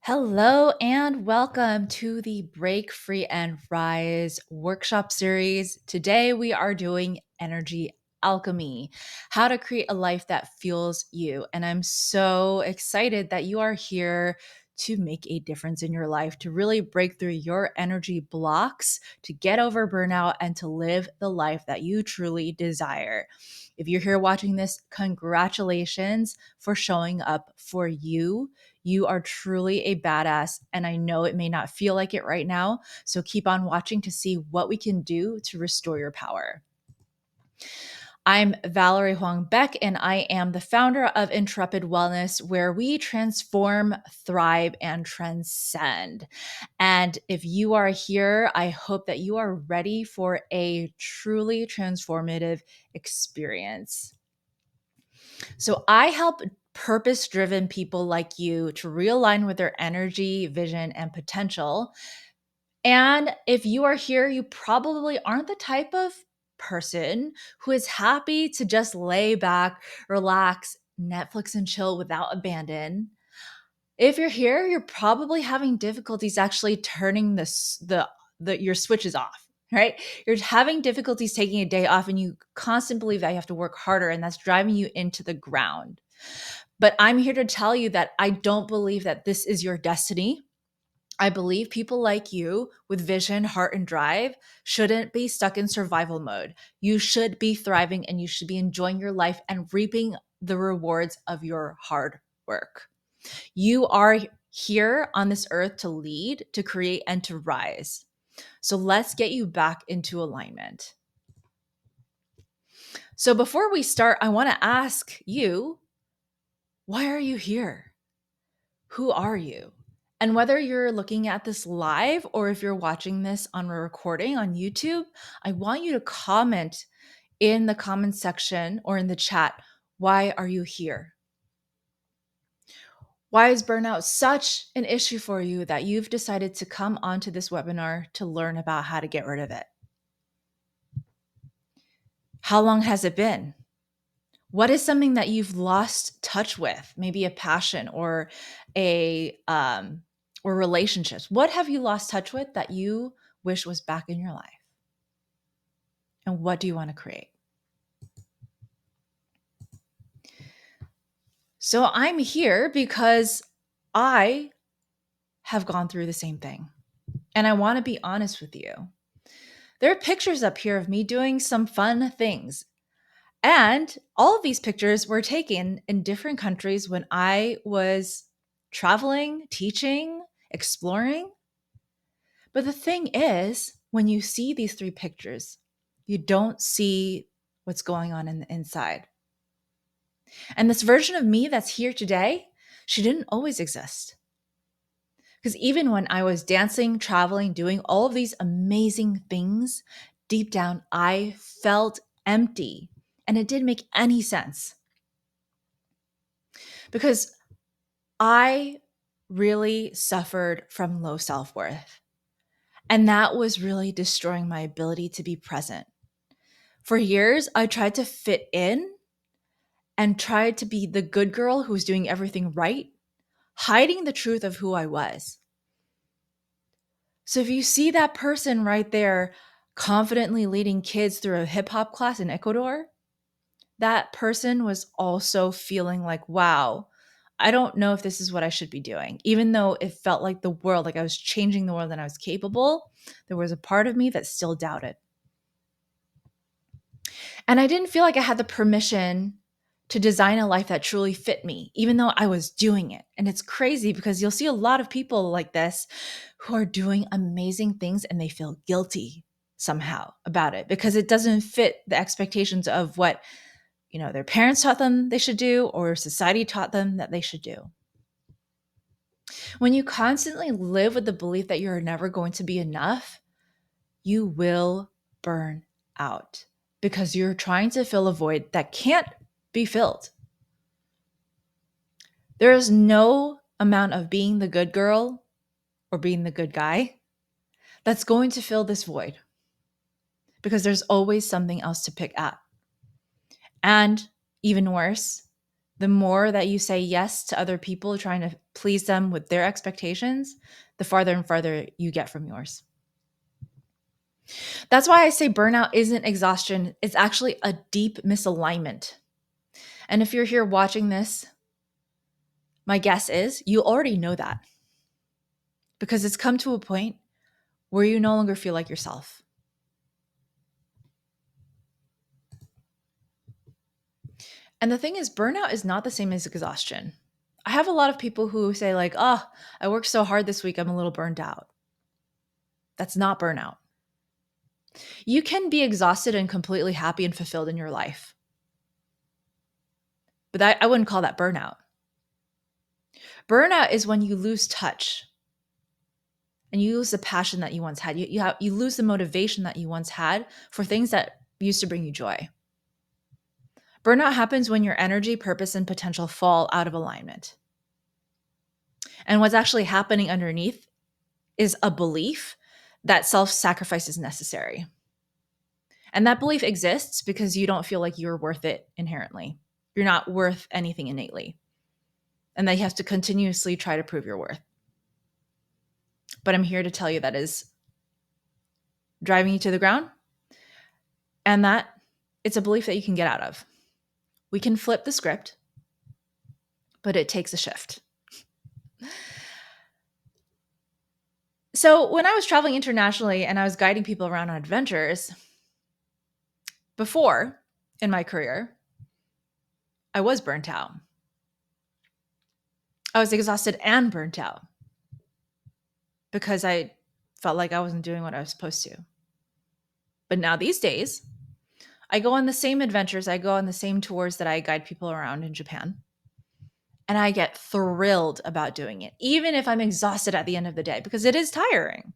Hello and welcome to the Break Free and Rise workshop series. Today we are doing energy alchemy, how to create a life that fuels you. And I'm so excited that you are here to make a difference in your life, to really break through your energy blocks, to get over burnout, and to live the life that you truly desire. If you're here watching this, congratulations for showing up for you. You are truly a badass, and I know it may not feel like it right now. So keep on watching to see what we can do to restore your power. I'm Valerie Huang Beck, and I am the founder of Intrepid Wellness, where we transform, thrive, and transcend. And if you are here, I hope that you are ready for a truly transformative experience. So I help purpose driven people like you to realign with their energy, vision, and potential. And if you are here, you probably aren't the type of person who is happy to just lay back, relax, Netflix and chill without abandon. If you're here, you're probably having difficulties actually turning your switches off, right? You're having difficulties taking a day off and you constantly believe that you have to work harder and that's driving you into the ground. But I'm here to tell you that I don't believe that this is your destiny. I believe people like you with vision, heart, and drive shouldn't be stuck in survival mode. You should be thriving and you should be enjoying your life and reaping the rewards of your hard work. You are here on this earth to lead, to create, and to rise. So let's get you back into alignment. So before we start, I want to ask you, why are you here? Who are you? And whether you're looking at this live or if you're watching this on a recording on YouTube, I want you to comment in the comment section or in the chat, why are you here? Why is burnout such an issue for you that you've decided to come onto this webinar to learn about how to get rid of it? How long has it been? What is something that you've lost touch with? Maybe a passion or or relationships. What have you lost touch with that you wish was back in your life? And what do you want to create? So I'm here because I have gone through the same thing. And I want to be honest with you. There are pictures up here of me doing some fun things. And all of these pictures were taken in different countries when I was traveling, teaching, exploring. But the thing is, when you see these three pictures, you don't see what's going on in the inside. And this version of me that's here today, she didn't always exist. Because even when I was dancing, traveling, doing all of these amazing things, deep down, I felt empty. And it didn't make any sense. Because I really suffered from low self worth. And that was really destroying my ability to be present. For years, I tried to fit in and tried to be the good girl who was doing everything right, hiding the truth of who I was. So if you see that person right there confidently leading kids through a hip hop class in Ecuador, that person was also feeling like, wow, I don't know if this is what I should be doing. Even though it felt like the world, like I was changing the world and I was capable, there was a part of me that still doubted. And I didn't feel like I had the permission to design a life that truly fit me, even though I was doing it. And it's crazy because you'll see a lot of people like this who are doing amazing things and they feel guilty somehow about it because it doesn't fit the expectations of what, their parents taught them they should do or society taught them that they should do. When you constantly live with the belief that you're never going to be enough, you will burn out because you're trying to fill a void that can't be filled. There is no amount of being the good girl or being the good guy that's going to fill this void because there's always something else to pick at. And even worse, The more that you say yes to other people trying to please them with their expectations, the farther and farther you get from yours. That's why I say burnout isn't exhaustion, it's actually a deep misalignment. And if you're here watching this, my guess is you already know that because it's come to a point where you no longer feel like yourself. And the thing is, burnout is not the same as exhaustion. I have a lot of people who say, like, oh, I worked so hard this week, I'm a little burned out. That's not burnout. You can be exhausted and completely happy and fulfilled in your life. But I wouldn't call that burnout. Burnout is when you lose touch and you lose the passion that you once had. You lose the motivation that you once had for things that used to bring you joy. Burnout happens when your energy, purpose, and potential fall out of alignment. And what's actually happening underneath is a belief that self-sacrifice is necessary. And that belief exists because you don't feel like you're worth it inherently. You're not worth anything innately. And that you have to continuously try to prove your worth. But I'm here to tell you that is driving you to the ground and that it's a belief that you can get out of. We can flip the script, but it takes a shift. So when I was traveling internationally and I was guiding people around on adventures, before in my career, I was burnt out. I was exhausted and burnt out because I felt like I wasn't doing what I was supposed to. But now these days, I go on the same adventures, I go on the same tours that I guide people around in Japan. And I get thrilled about doing it, even if I'm exhausted at the end of the day, because it is tiring.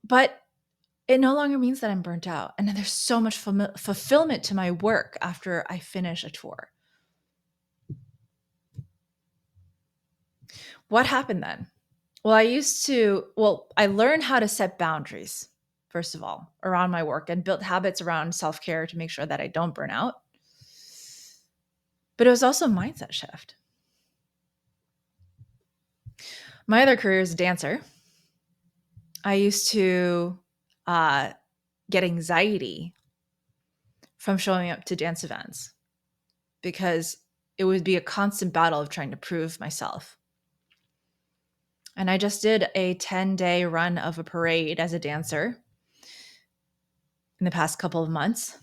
But it no longer means that I'm burnt out. And there's so much fulfillment to my work after I finish a tour. What happened then? Well, I learned how to set boundaries, first of all, around my work and built habits around self-care to make sure that I don't burn out. But it was also a mindset shift. My other career is a dancer. I used to get anxiety from showing up to dance events because it would be a constant battle of trying to prove myself. And I just did a 10-day run of a parade as a dancer in the past couple of months.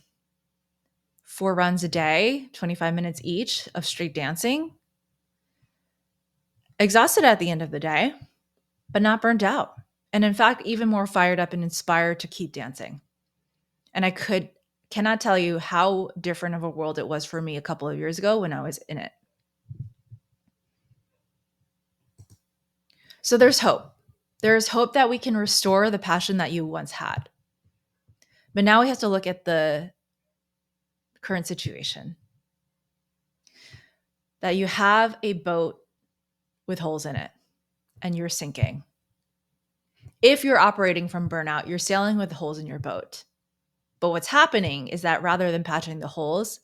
4 runs a day, 25 minutes each of street dancing. Exhausted at the end of the day, but not burned out. And in fact, even more fired up and inspired to keep dancing. And cannot tell you how different of a world it was for me a couple of years ago when I was in it. So there's hope. There's hope that we can restore the passion that you once had. But now we have to look at the current situation. That you have a boat with holes in it and you're sinking. If you're operating from burnout, you're sailing with holes in your boat. But what's happening is that rather than patching the holes,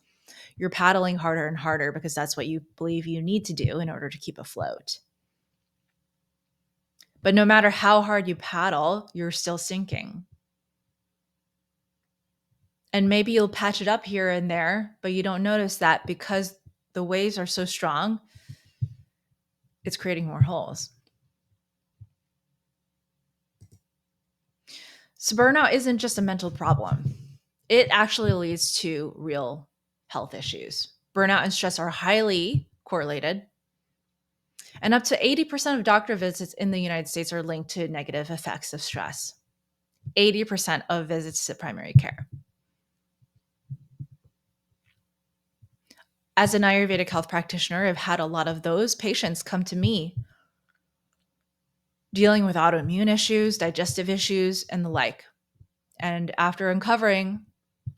you're paddling harder and harder because that's what you believe you need to do in order to keep afloat. But no matter how hard you paddle, you're still sinking. And maybe you'll patch it up here and there, but you don't notice that because the waves are so strong, it's creating more holes. So burnout isn't just a mental problem. It actually leads to real health issues. Burnout and stress are highly correlated. And up to 80% of doctor visits in the United States are linked to negative effects of stress. 80% of visits to primary care. As an Ayurvedic health practitioner, I've had a lot of those patients come to me dealing with autoimmune issues, digestive issues, and the like. And after uncovering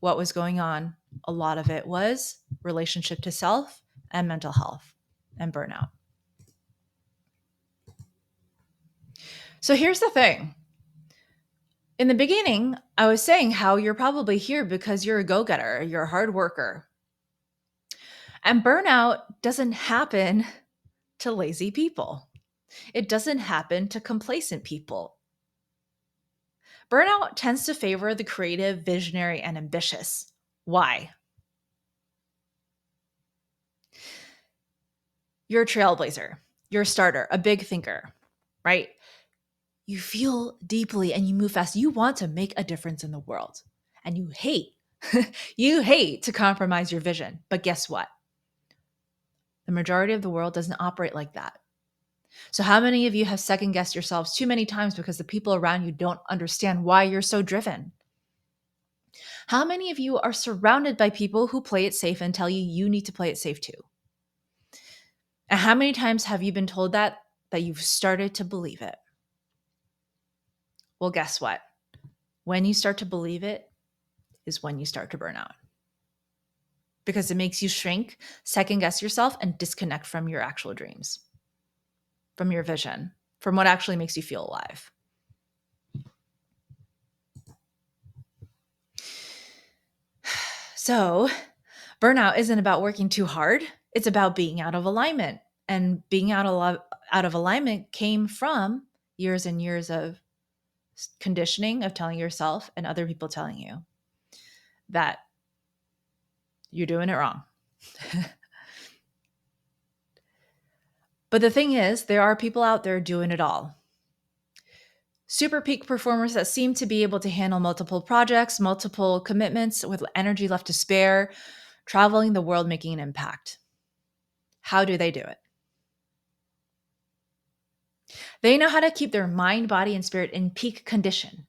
what was going on, a lot of it was relationship to self and mental health and burnout. So here's the thing. In the beginning, I was saying how you're probably here because you're a go-getter, you're a hard worker. And burnout doesn't happen to lazy people. It doesn't happen to complacent people. Burnout tends to favor the creative, visionary, and ambitious. Why? You're a trailblazer. You're a starter, a big thinker, right? You feel deeply and you move fast. You want to make a difference in the world. And you hate, you hate to compromise your vision. But guess what? The majority of the world doesn't operate like that. So, how many of you have second guessed yourselves too many times because the people around you don't understand why you're so driven? How many of you are surrounded by people who play it safe and tell you you need to play it safe too? And how many times have you been told that you've started to believe it? Well, guess what? When you start to believe it is when you start to burn out because it makes you shrink, second guess yourself, and disconnect from your actual dreams, from your vision, from what actually makes you feel alive. So, burnout isn't about working too hard. It's about being out of alignment. And being out of alignment came from years and years of conditioning of telling yourself and other people telling you that you're doing it wrong. But the thing is, there are people out there doing it all. Super peak performers that seem to be able to handle multiple projects, multiple commitments with energy left to spare, traveling the world, making an impact. How do they do it? They know how to keep their mind, body, and spirit in peak condition.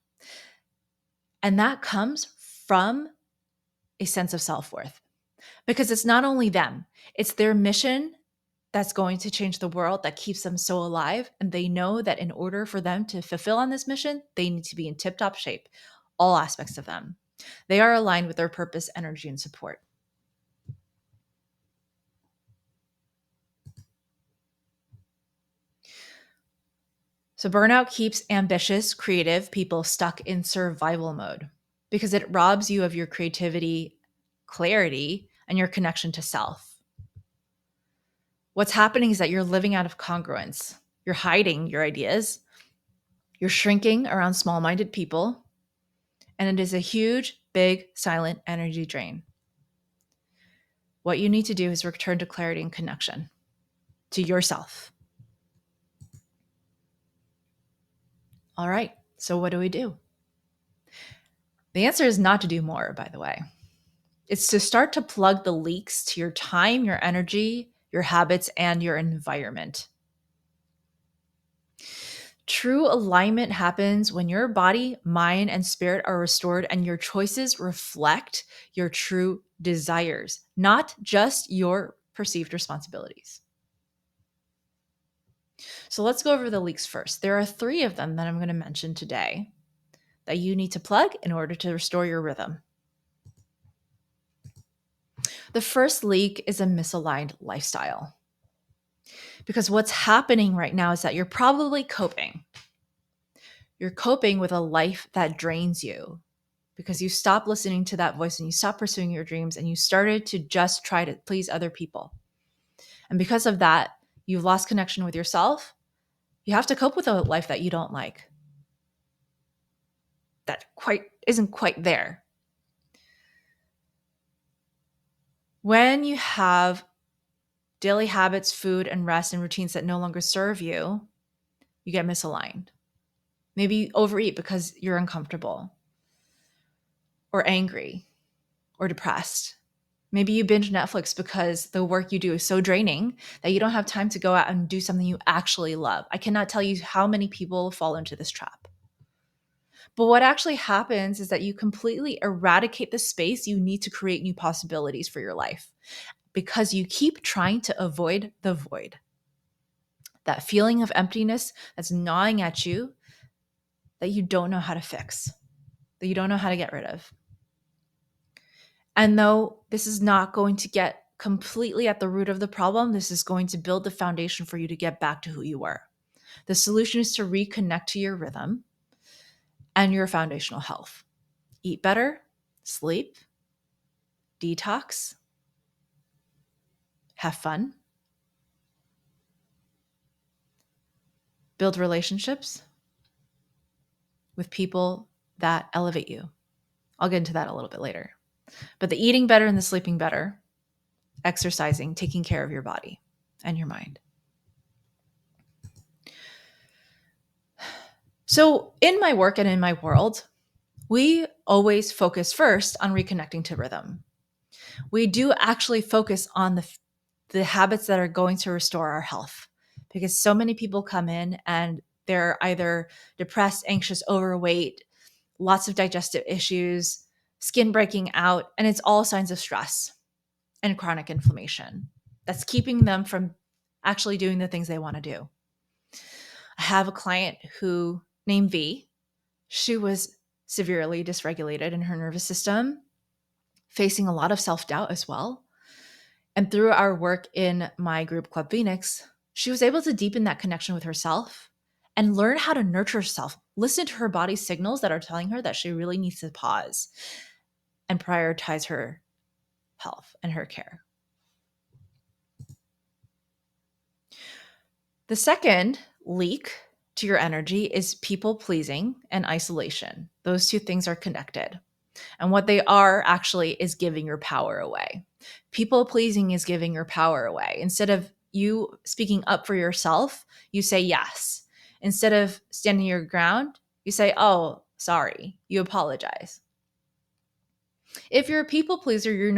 And that comes from a sense of self-worth because it's not only them, it's their mission that's going to change the world that keeps them so alive. And they know that in order for them to fulfill on this mission, they need to be in tip-top shape, all aspects of them. They are aligned with their purpose, energy, and support. So burnout keeps ambitious, creative people stuck in survival mode because it robs you of your creativity, clarity, and your connection to self. What's happening is that you're living out of congruence. You're hiding your ideas. You're shrinking around small-minded people. And it is a huge, big, silent energy drain. What you need to do is return to clarity and connection to yourself. All right. So what do we do? The answer is not to do more, by the way. It's to start to plug the leaks to your time, your energy, your habits, and your environment. True alignment happens when your body, mind, and spirit are restored and your choices reflect your true desires, not just your perceived responsibilities. So let's go over the leaks first. There are 3 of them that I'm going to mention today that you need to plug in order to restore your rhythm. The first leak is a misaligned lifestyle. Because what's happening right now is that you're probably coping. You're coping with a life that drains you because you stopped listening to that voice and you stopped pursuing your dreams and you started to just try to please other people. And because of that, you've lost connection with yourself. You have to cope with a life that you don't like, that isn't quite there. When you have daily habits, food, and rest and routines that no longer serve you, you get misaligned. Maybe you overeat because you're uncomfortable or angry or depressed. Maybe you binge Netflix because the work you do is so draining that you don't have time to go out and do something you actually love. I cannot tell you how many people fall into this trap. But what actually happens is that you completely eradicate the space you need to create new possibilities for your life because you keep trying to avoid the void. That feeling of emptiness that's gnawing at you that you don't know how to fix, that you don't know how to get rid of. And though this is not going to get completely at the root of the problem, this is going to build the foundation for you to get back to who you were. The solution is to reconnect to your rhythm and your foundational health. Eat better, sleep, detox, have fun, build relationships with people that elevate you. I'll get into that a little bit later. But the eating better and the sleeping better, exercising, taking care of your body and your mind. So, in my work and in my world, we always focus first on reconnecting to rhythm. We do actually focus on the habits that are going to restore our health because so many people come in and they're either depressed, anxious, overweight, lots of digestive issues, skin breaking out, and it's all signs of stress and chronic inflammation that's keeping them from actually doing the things they want to do. I have a client who named V. She was severely dysregulated in her nervous system, facing a lot of self-doubt as well. And through our work in my group Club Phoenix, she was able to deepen that connection with herself and learn how to nurture herself, listen to her body's signals that are telling her that she really needs to pause and prioritize her health and her care. The second leak to your energy is people pleasing and isolation. Those two things are connected. And what they are actually is giving your power away. People pleasing is giving your power away. Instead of you speaking up for yourself, you say yes. Instead of standing your ground, you say, oh, sorry. You apologize. If you're a people pleaser, you'll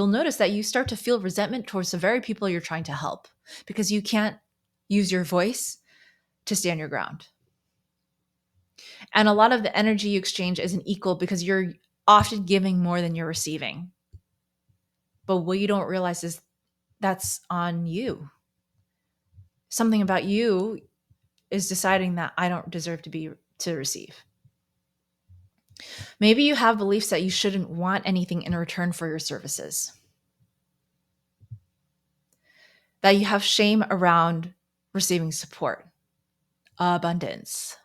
notice that you start to feel resentment towards the very people you're trying to help because you can't use your voice to stand your ground. And a lot of the energy you exchange isn't equal because you're often giving more than you're receiving. But what you don't realize is that's on you. Something about you is deciding that I don't deserve to receive. Maybe you have beliefs that you shouldn't want anything in return for your services. That you have shame around receiving support, abundance.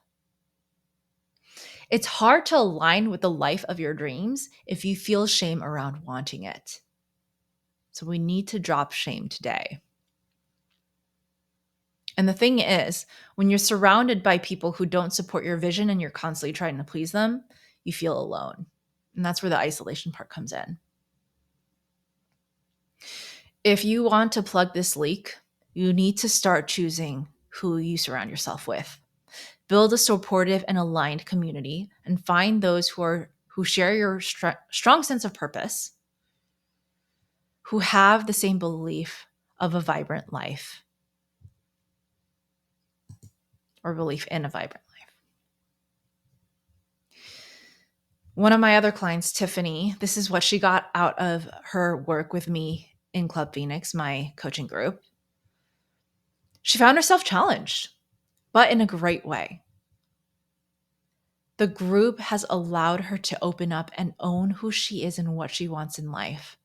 It's hard to align with the life of your dreams if you feel shame around wanting it. So we need to drop shame today. And the thing is, when you're surrounded by people who don't support your vision and you're constantly trying to please them, you feel alone. And that's where the isolation part comes in. If you want to plug this leak, you need to start choosing who you surround yourself with. Build a supportive and aligned community and find those who share your strong sense of purpose, who have the same belief of a vibrant life or belief in a vibrant life. One of my other clients, Tiffany, this is what she got out of her work with me in Club Phoenix, my coaching group. She found herself challenged, but in a great way. The group has allowed her to open up and own who she is and what she wants in life,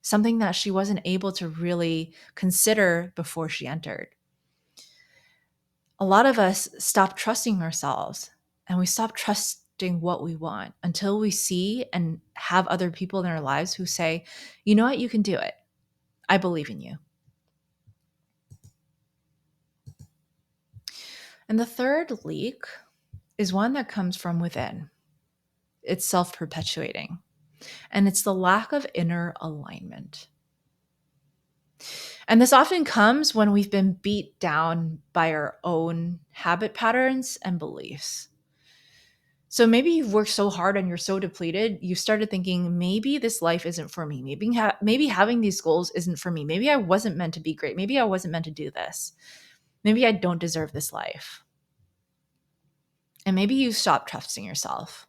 something that she wasn't able to really consider before she entered. A lot of us stop trusting ourselves and we stop trusting what we want until we see and have other people in our lives who say, you know what, you can do it. I believe in you. And the third leak is one that comes from within. It's self-perpetuating, and it's the lack of inner alignment. And this often comes when we've been beat down by our own habit patterns and beliefs. So maybe you've worked so hard and you're so depleted, you started thinking, maybe this life isn't for me. Maybe having these goals isn't for me. Maybe I wasn't meant to be great. Maybe I wasn't meant to do this. Maybe I don't deserve this life. And maybe you stop trusting yourself.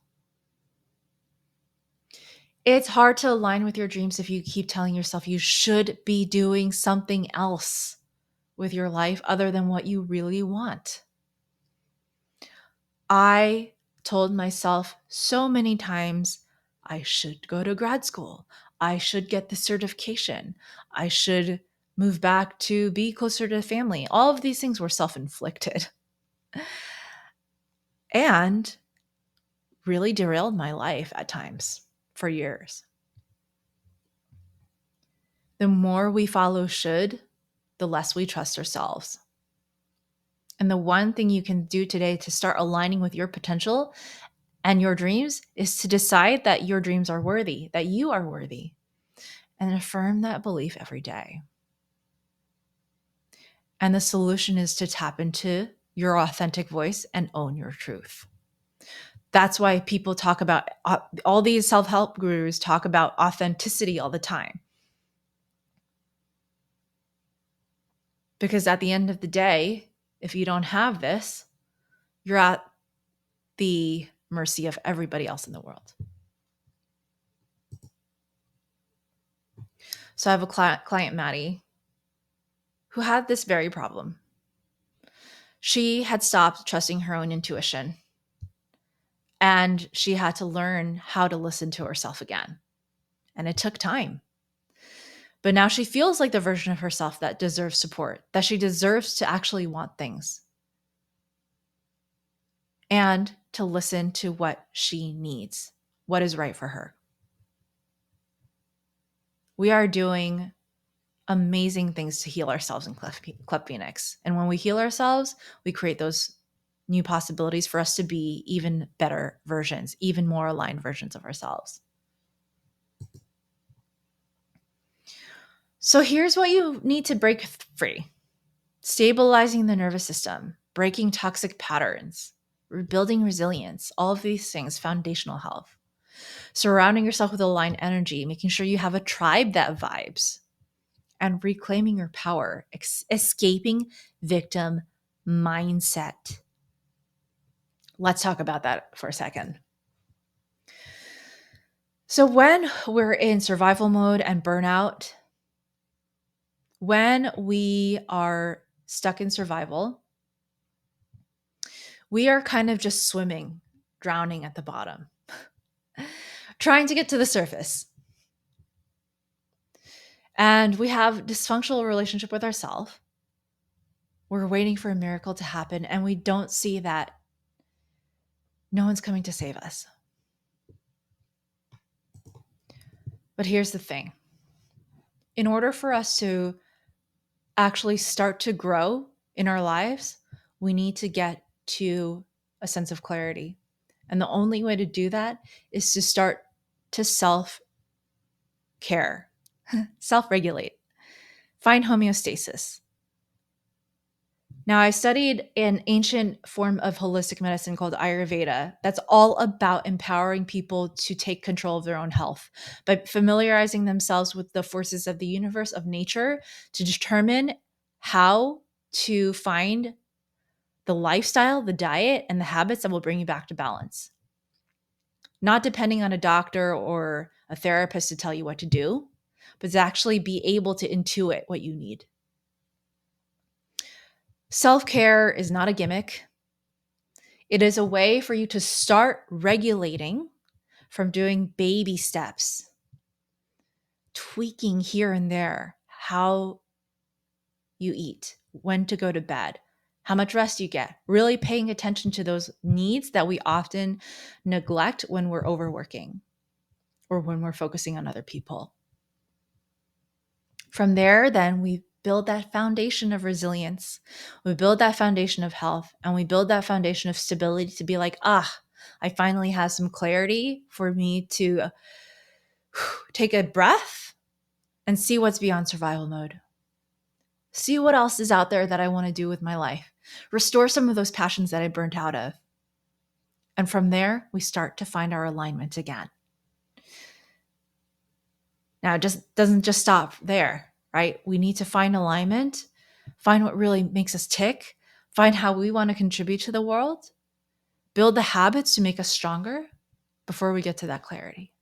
It's hard to align with your dreams if you keep telling yourself you should be doing something else with your life other than what you really want. I told myself so many times, I should go to grad school. I should get the certification. I should move back to be closer to family. All of these things were self-inflicted and really derailed my life at times for years. The more we follow should, the less we trust ourselves. And the one thing you can do today to start aligning with your potential and your dreams is to decide that your dreams are worthy, that you are worthy, and affirm that belief every day. And the solution is to tap into your authentic voice and own your truth. That's why people talk about all these self help gurus talk about authenticity all the time. Because at the end of the day, if you don't have this, you're at the mercy of everybody else in the world. So I have a client, Maddie, who had this very problem. She had stopped trusting her own intuition and she had to learn how to listen to herself again. And it took time. But now she feels like the version of herself that deserves support, that she deserves to actually want things and to listen to what she needs, what is right for her. We are doing amazing things to heal ourselves in Club Phoenix. And when we heal ourselves, we create those new possibilities for us to be even better versions, even more aligned versions of ourselves. So here's what you need to break free: stabilizing the nervous system, breaking toxic patterns, rebuilding resilience, all of these things, foundational health. Surrounding yourself with aligned energy, making sure you have a tribe that vibes, and reclaiming your power, escaping victim mindset. Let's talk about that for a second. So, when we're in survival mode and burnout, when we are stuck in survival, we are kind of just swimming, drowning at the bottom, trying to get to the surface. And we have dysfunctional relationship with ourselves. We're waiting for a miracle to happen, and we don't see that no one's coming to save us. But here's the thing. In order for us to actually start to grow in our lives, we need to get to a sense of clarity. And the only way to do that is to start to self care, self regulate, find homeostasis. Now, I studied an ancient form of holistic medicine called Ayurveda that's all about empowering people to take control of their own health by familiarizing themselves with the forces of the universe, of nature, to determine how to find the lifestyle, the diet, and the habits that will bring you back to balance. Not depending on a doctor or a therapist to tell you what to do, but to actually be able to intuit what you need. Self-care is not a gimmick. It is a way for you to start regulating from doing baby steps, tweaking here and there how you eat, when to go to bed, how much rest you get, really paying attention to those needs that we often neglect when we're overworking or when we're focusing on other people. From there, then we build that foundation of resilience. We build that foundation of health, and we build that foundation of stability to be like, I finally have some clarity for me to take a breath and see what's beyond survival mode. See what else is out there that I want to do with my life. Restore some of those passions that I burnt out of. And from there, we start to find our alignment again. Now, it just doesn't just stop there, right? We need to find alignment, find what really makes us tick, find how we want to contribute to the world, build the habits to make us stronger before we get to that clarity.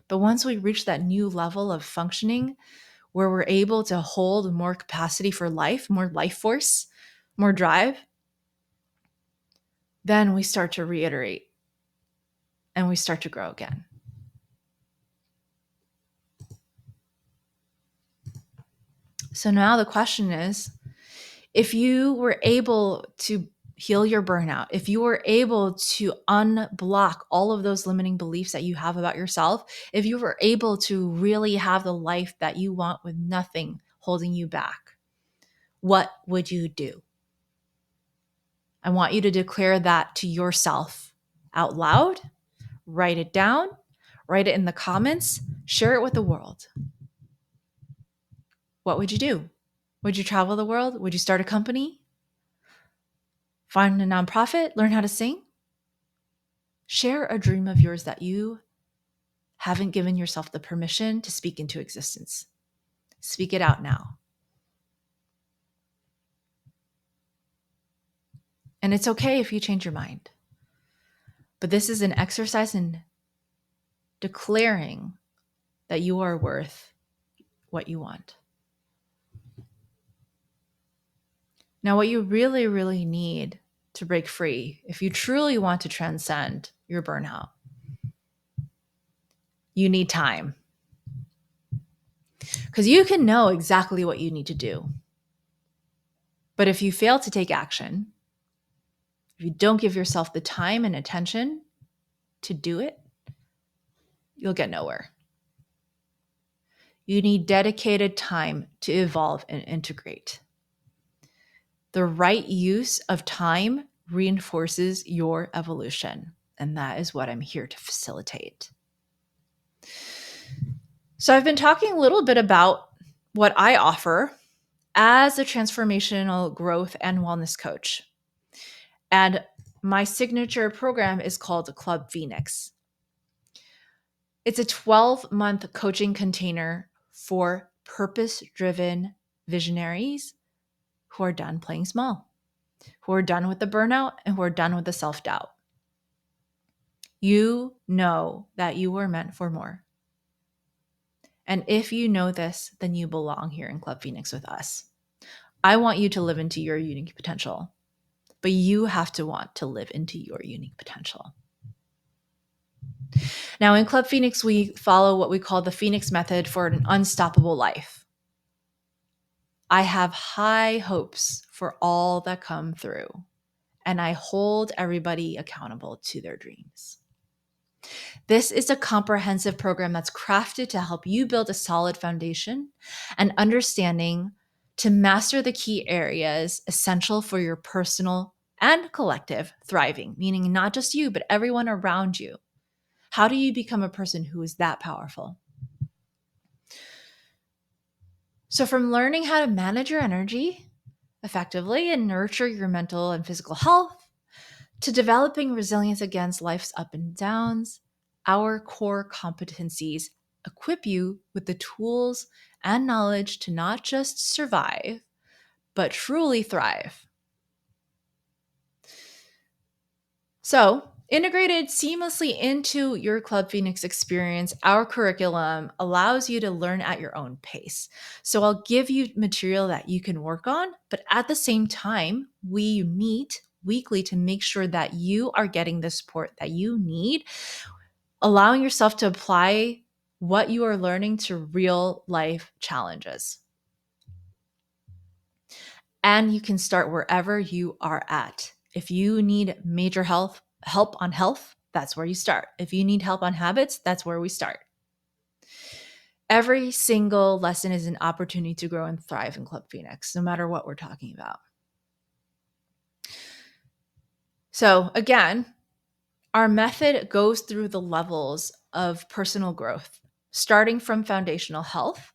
But once we reach that new level of functioning where we're able to hold more capacity for life, more life force, more drive, then we start to reiterate and we start to grow again. So now the question is, if you were able to heal your burnout, if you were able to unblock all of those limiting beliefs that you have about yourself, if you were able to really have the life that you want with nothing holding you back, what would you do? I want you to declare that to yourself out loud, write it down, write it in the comments, share it with the world. What would you do? Would you travel the world? Would you start a company? Find a nonprofit? Learn how to sing? Share a dream of yours that you haven't given yourself the permission to speak into existence. Speak it out now. And it's okay if you change your mind. But this is an exercise in declaring that you are worth what you want. Now, what you really, really need to break free, if you truly want to transcend your burnout, you need time. Because you can know exactly what you need to do. But if you fail to take action, if you don't give yourself the time and attention to do it, you'll get nowhere. You need dedicated time to evolve and integrate. The right use of time reinforces your evolution, and that is what I'm here to facilitate. So I've been talking a little bit about what I offer as a transformational growth and wellness coach. And my signature program is called Club Phoenix. It's a 12-month coaching container for purpose-driven visionaries who are done playing small, who are done with the burnout, and who are done with the self-doubt. You know that you were meant for more. And if you know this, then you belong here in Club Phoenix with us. I want you to live into your unique potential, but you have to want to live into your unique potential. Now, in Club Phoenix, we follow what we call the Phoenix method for an unstoppable life. I have high hopes for all that come through, and I hold everybody accountable to their dreams. This is a comprehensive program that's crafted to help you build a solid foundation and understanding to master the key areas essential for your personal and collective thriving, meaning not just you, but everyone around you. How do you become a person who is that powerful? So, from learning how to manage your energy effectively and nurture your mental and physical health, to developing resilience against life's up and downs, our core competencies equip you with the tools and knowledge to not just survive, but truly thrive. So, integrated seamlessly into your Club Phoenix experience, our curriculum allows you to learn at your own pace. So, I'll give you material that you can work on, but at the same time, we meet weekly to make sure that you are getting the support that you need, allowing yourself to apply what you are learning to real life challenges. And you can start wherever you are at. If you need major help on health, that's where you start. If you need help on habits, that's where we start. Every single lesson is an opportunity to grow and thrive in Club Phoenix, no matter what we're talking about. So again, our method goes through the levels of personal growth, starting from foundational health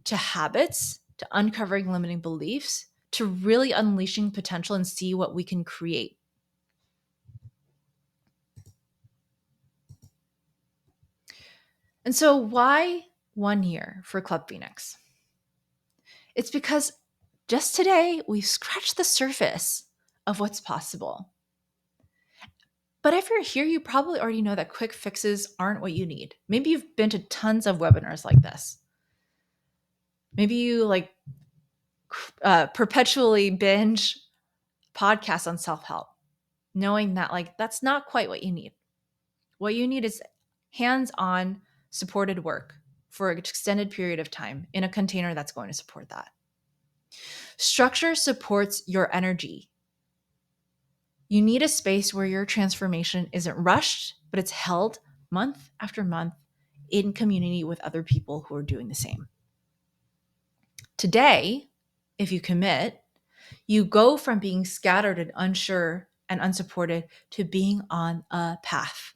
to habits, to uncovering limiting beliefs, to really unleashing potential and see what we can create. And so why 1 year for Club Phoenix? It's because just today we've scratched the surface of what's possible. But if you're here, you probably already know that quick fixes aren't what you need. Maybe you've been to tons of webinars like this. Maybe you perpetually binge podcasts on self-help, knowing that that's not quite what you need. What you need is hands-on supported work for an extended period of time in a container that's going to support that. Structure supports your energy. You need a space where your transformation isn't rushed, but it's held month after month in community with other people who are doing the same. Today, if you commit, you go from being scattered and unsure and unsupported to being on a path.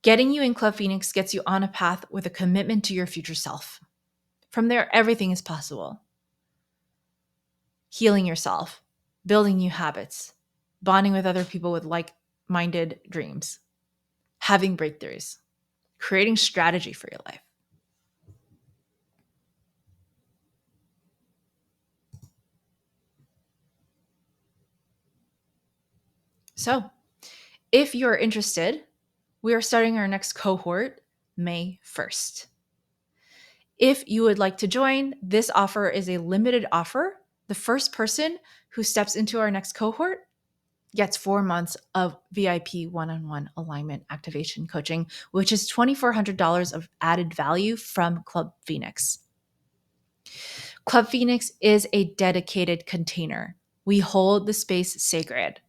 Getting you in Club Phoenix gets you on a path with a commitment to your future self. From there, everything is possible. Healing yourself, building new habits, bonding with other people with like minded dreams, having breakthroughs, creating strategy for your life. So, if you're interested, we are starting our next cohort May 1st. If you would like to join, this offer is a limited offer. The first person who steps into our next cohort gets 4 months of VIP one-on-one alignment activation coaching, which is $2,400 of added value from Club Phoenix. Club Phoenix is a dedicated container. We hold the space sacred.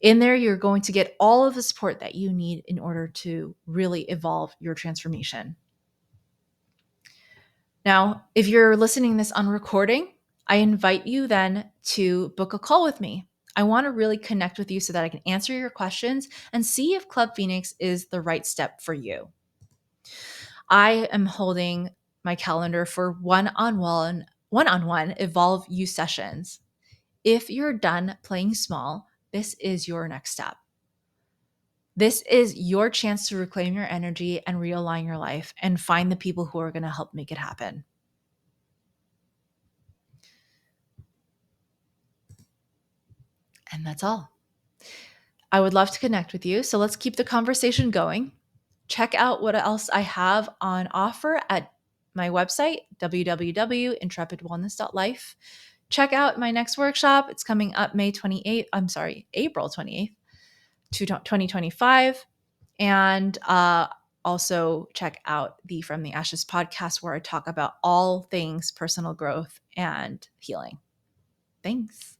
In there, you're going to get all of the support that you need in order to really evolve your transformation. Now, if you're listening this on recording, I invite you then to book a call with me. I want to really connect with you so that I can answer your questions and see if Club Phoenix is the right step for you. I am holding my calendar for one-on-one Evolve You sessions. If you're done playing small, this is your next step. This is your chance to reclaim your energy and realign your life and find the people who are going to help make it happen. And that's all. I would love to connect with you. So let's keep the conversation going. Check out what else I have on offer at my website, www.intrepidwellness.life. Check out my next workshop. It's coming up April 28th, 2025. And also check out the From the Ashes podcast, where I talk about all things personal growth and healing. Thanks.